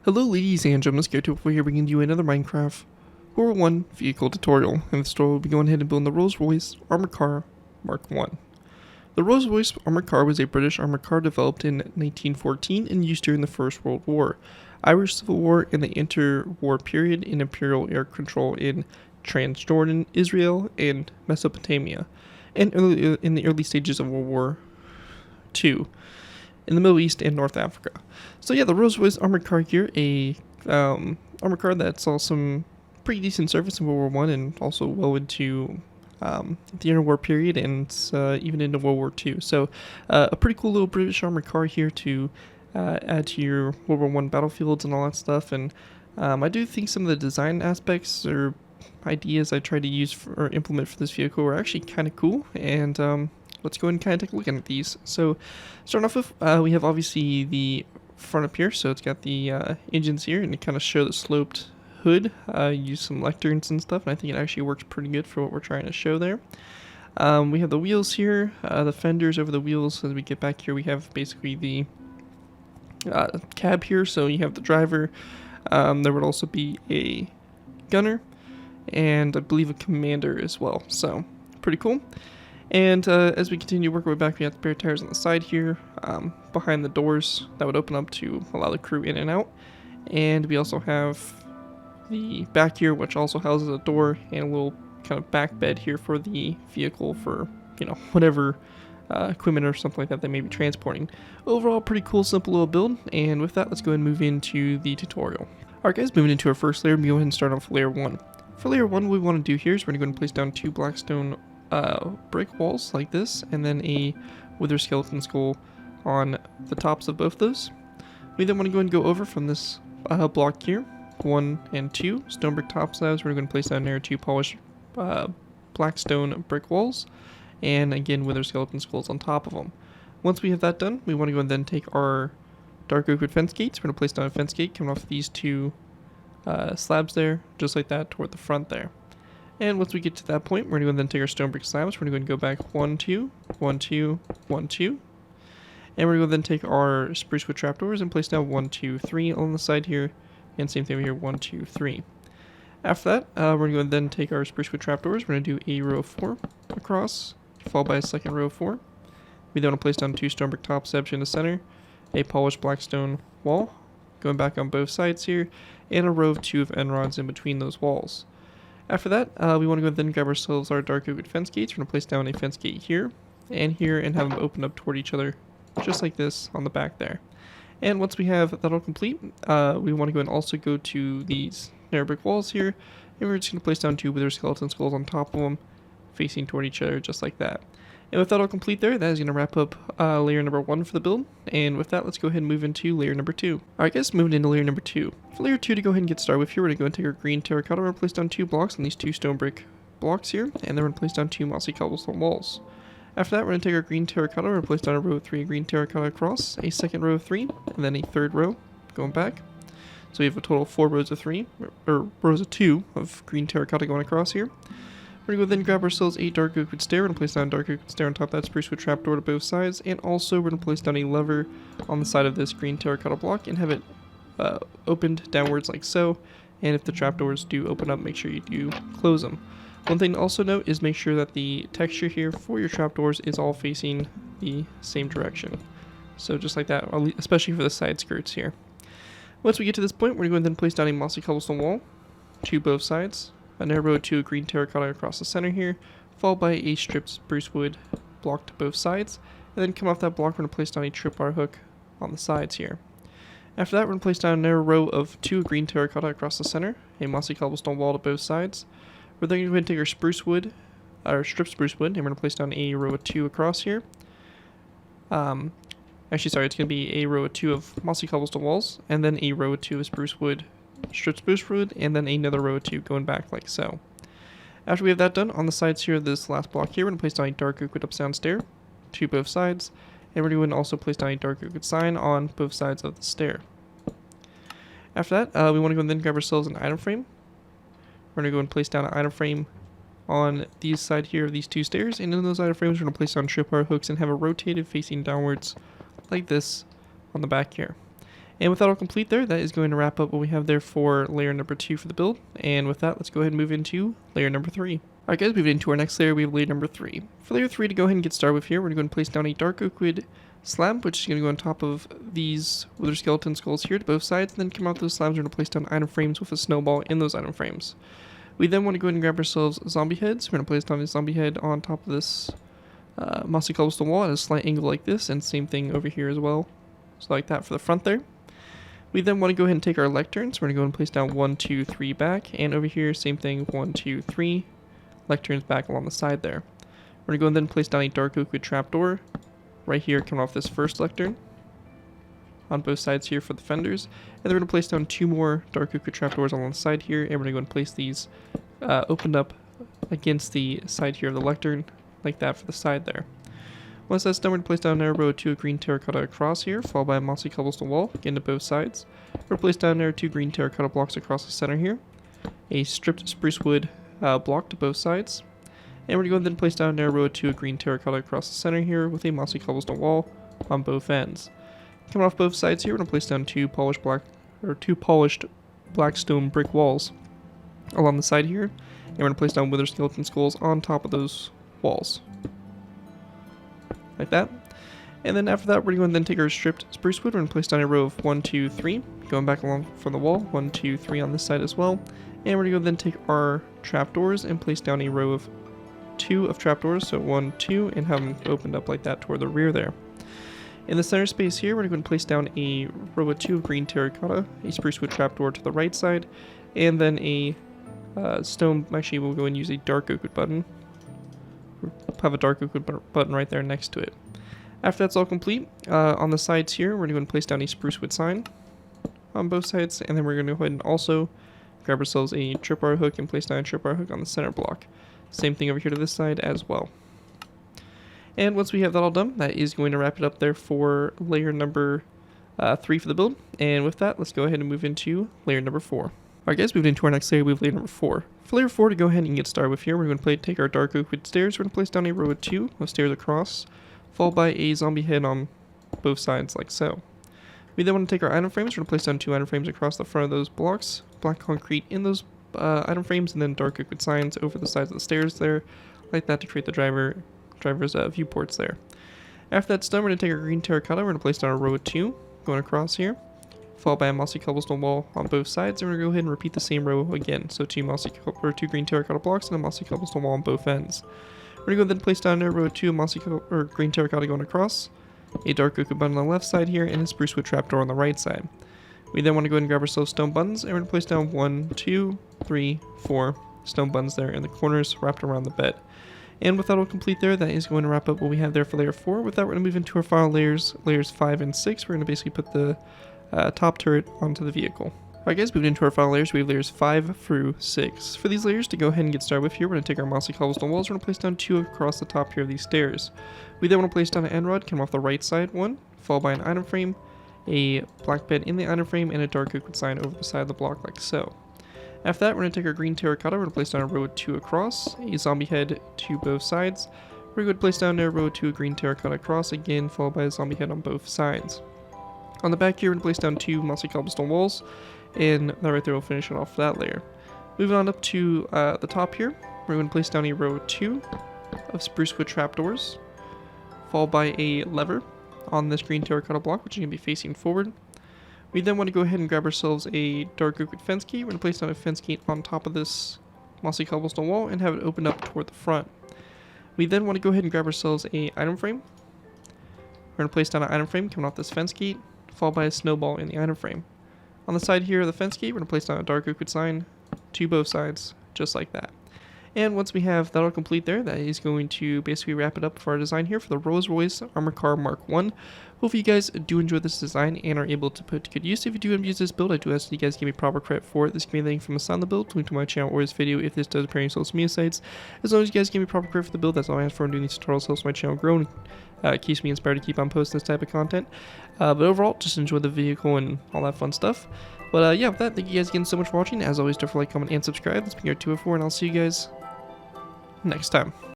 Hello ladies and gentlemen, ZPro here bringing you another Minecraft WW1 vehicle tutorial. In this tutorial we'll be going ahead and building the Rolls-Royce armored car Mark 1. The Rolls-Royce armored car was a British armored car developed in 1914 and used during the First World War, Irish Civil War, and the interwar period in Imperial air control in Transjordan, Israel, and Mesopotamia, and in the early stages of World War II. In the Middle East and North Africa. So yeah, the Rolls-Royce armored car here, a armored car that saw some pretty decent service in World War I and also well into the interwar period and even into World War II. So a pretty cool little British armored car here to add to your World War I battlefields and all that stuff. And I do think some of the design aspects or ideas I tried to use or implement for this vehicle were actually kind of cool. And let's go ahead and kind of take a look at these. So, starting off with, we have obviously the front up here. So it's got the engines here, and to kind of show the sloped hood, use some lecterns and stuff, and I think it actually works pretty good for what we're trying to show there. We have the wheels here, the fenders over the wheels. As we get back here, we have basically the cab here. So you have the driver. There would also be a gunner, and I believe a commander as well. So pretty cool. And as we continue to work our way back, we have the spare tires on the side here, behind the doors that would open up to allow the crew in and out. And we also have the back here, which also houses a door and a little kind of back bed here for the vehicle for, you know, whatever equipment or something like that they may be transporting. Overall, pretty cool, simple little build. And with that, let's go ahead and move into the tutorial. Alright guys, moving into our first layer, we go ahead and start off with layer 1. For layer 1, what we want to do here is we're going to go and place down 2 black stone brick walls like this, and then a wither skeleton skull on the tops of both those. We then want to go and go over from this block here, 1 and 2 stone brick top slabs. We're going to place down there 2 polished black stone brick walls, and again wither skeleton skulls on top of them. Once we have that done, we want to go and then take our dark oak wood fence gates. We're going to place down a fence gate coming off these 2 slabs there, just like that, toward the front there. And once we get to that point, we're going to go and then take our stone brick slabs. We're going to go and go back 1, 2, 1, 2, 1, 2. And we're going to then take our spruce wood trapdoors and place down 1, 2, 3 on the side here. And same thing over here, 1, 2, 3. After that, we're going to go and then take our spruce wood trapdoors. We're going to do a row of 4 across, followed by a second row of 4. We then want to place down 2 stone brick top slabs in the center, a polished black stone wall, going back on both sides here, and a row of 2 of end rods in between those walls. After that, we want to go ahead and grab ourselves our dark oak wood fence gates. We're going to place down a fence gate here, and have them open up toward each other, just like this on the back there. And once we have that all complete, we want to go and also go to these narrow brick walls here, and we're just going to place down 2 wither skeleton skulls on top of them, facing toward each other, just like that. And with that all complete there, that is going to wrap up layer number 1 for the build. And with that, let's go ahead and move into layer number 2. Alright guys, moving into layer number 2. For layer 2, to go ahead and get started with here, we're going to go and take our green terracotta. We're going to place down 2 blocks on these 2 stone brick blocks here. And then we're going to place down 2 mossy cobblestone walls. After that, we're going to take our green terracotta. We're going to place down a row of 3 green terracotta across, a second row of 3, and then a third row going back. So we have a total of 4 rows of 3, or rows of 2 of green terracotta going across here. We're going to go then grab ourselves a dark oak wood stair. We're going to place down a dark oak wood stair on top of that spruce wood trapdoor to both sides. And also we're going to place down a lever on the side of this green terracotta block and have it opened downwards like so. And if the trapdoors do open up, make sure you do close them. One thing to also note is make sure that the texture here for your trapdoors is all facing the same direction. So just like that, especially for the side skirts here. Once we get to this point, we're going to then place down a mossy cobblestone wall to both sides. A narrow row of 2 green terracotta across the center here, followed by a stripped spruce wood block to both sides, and then come off that block, we're going to place down a tripwire hook on the sides here. After that, we're going to place down a narrow row of 2 green terracotta across the center, a mossy cobblestone wall to both sides. We're then going to take our spruce wood, our stripped spruce wood, and we're going to place down a row of 2 across here. Actually, sorry, it's going to be a row of 2 of mossy cobblestone walls, and then a row of 2 of spruce wood, stripped spruce wood, and then another row of 2 going back like so. After we have that done, on the sides here of this last block here, we're going to place down a dark oak wood upstairs stair to both sides, and we're going to also place down a dark oak wood sign on both sides of the stair. After that, we want to go and then grab ourselves an item frame. We're going to go and place down an item frame on these side here of these 2 stairs, and in those item frames we're going to place down tripwire hooks and have it rotated facing downwards like this on the back here. And with that all complete there, that is going to wrap up what we have there for layer number 2 for the build. And with that, let's go ahead and move into layer number 3. Alright guys, moving into our next layer, we have layer number 3. For layer 3, to go ahead and get started with here, we're going to go and place down a dark oak wood slab, which is going to go on top of these wither skeleton skulls here to both sides. And then come out those slabs, we're going to place down item frames with a snowball in those item frames. We then want to go ahead and grab ourselves zombie heads. We're going to place down a zombie head on top of this mossy cobblestone wall at a slight angle like this, and same thing over here as well. So like that for the front there. We then want to go ahead and take our lecterns. We're going to go and place down 1, 2, 3 back, and over here, same thing, 1, 2, 3 lecterns back along the side there. We're going to go and then place down a dark oak wood trapdoor right here coming off this first lectern on both sides here for the fenders. And then we're going to place down 2 more dark oak wood trapdoors along the side here, and we're going to go and place these opened up against the side here of the lectern like that for the side there. Once that's done, we're going to place down a row of 2 green terracotta across here, followed by a mossy cobblestone wall, again to both sides. We're going to place down there 2 green terracotta blocks across the center here, a stripped spruce wood block to both sides, and we're going to go and then place down there a row of 2 green terracotta across the center here with a mossy cobblestone wall on both ends. Coming off both sides here, we're going to place down 2 polished black stone brick walls along the side here, and we're going to place down wither skeleton skulls on top of those walls. Like that. And then after that, we're going to then take our stripped spruce wood. We're going to place down a row of 1, 2, 3, going back along from the wall, 1, 2, 3 on this side as well. And we're going to go then take our trapdoors and place down a row of 2 of trapdoors, so 1, 2, and have them opened up like that toward the rear there. In the center space here, we're going to place down a row of 2 of green terracotta, a spruce wood trapdoor to the right side, and then a stone. Actually, we'll go and use a dark oak wood button. Have a dark oak wood button right there next to it. After that's all complete, on the sides here, we're going to place down a spruce wood sign on both sides, and then we're going to go ahead and also grab ourselves a tripwire hook and place down a tripwire hook on the center block. Same thing over here to this side as well. And once we have that all done, that is going to wrap it up there for layer number 3 for the build. And with that, let's go ahead and move into layer number 4. Alright guys, moving into our next layer, we have layer number 4. For layer 4, to go ahead and get started with here, we're going to take our dark oak wood stairs. We're going to place down a row of 2 of stairs across, followed by a zombie head on both sides like so. We then want to take our item frames. We're going to place down 2 item frames across the front of those blocks, black concrete in those item frames, and then dark oak wood signs over the sides of the stairs there, like that to create the driver's viewports there. After that's done, we're going to take our green terracotta. We're going to place down a row of 2 going across here, followed by a mossy cobblestone wall on both sides, and we're going to go ahead and repeat the same row again. So 2 green terracotta blocks and a mossy cobblestone wall on both ends. We're going to go then place down a row of 2 green terracotta going across, a dark oak wood button on the left side here, and a spruce wood trapdoor on the right side. We then want to go ahead and grab ourselves stone buttons, and we're going to place down 1, 2, 3, 4 stone buttons there in the corners wrapped around the bed. And with that all complete there, that is going to wrap up what we have there for layer 4. With that, we're going to move into our final layers 5 and 6. We're going to basically put the top turret onto the vehicle. Alright guys, moving into our final layers, we have layers 5 through 6. For these layers, to go ahead and get started with here, we're going to take our mossy cobblestone walls, we're going to place down 2 across the top here of these stairs. We then want to place down an end rod, come off the right side one, followed by an item frame, a black bed in the item frame, and a dark oak wood sign over the side of the block like so. After that, we're going to take our green terracotta, we're going to place down a row of 2 across, a zombie head to both sides. We're going to place down a row of 2 green terracotta across, again followed by a zombie head on both sides. On the back here, we're going to place down 2 mossy cobblestone walls, and that right there will finish it off that layer. Moving on up to the top here, we're going to place down a row of 2 of spruce wood trapdoors, followed by a lever on this green terracotta block, which is going to be facing forward. We then want to go ahead and grab ourselves a dark oak wood fence gate. We're going to place down a fence gate on top of this mossy cobblestone wall and have it open up toward the front. We then want to go ahead and grab ourselves a item frame. We're going to place down an item frame coming off this fence gate, followed by a snowball in the item frame. On the side here of the fence gate, we're going to place down a dark oak wood sign to both sides, just like that. And once we have that all complete there, that is going to basically wrap it up for our design here for the Rolls-Royce Armor Car Mark 1. Hopefully you guys do enjoy this design and are able to put to good use. If you do use this build, I do ask that you guys give me proper credit for it. This can be anything from a sound the build, link to my channel or this video if this does appear on social media sites. As long as you guys give me proper credit for the build, that's all I ask for. Doing these tutorials helps my channel grow and keeps me inspired to keep on posting this type of content. But overall, just enjoy the vehicle and all that fun stuff. But yeah, with that, thank you guys again so much for watching. As always, don't forget to like, comment, and subscribe. That's been your 204, and I'll see you guys next time.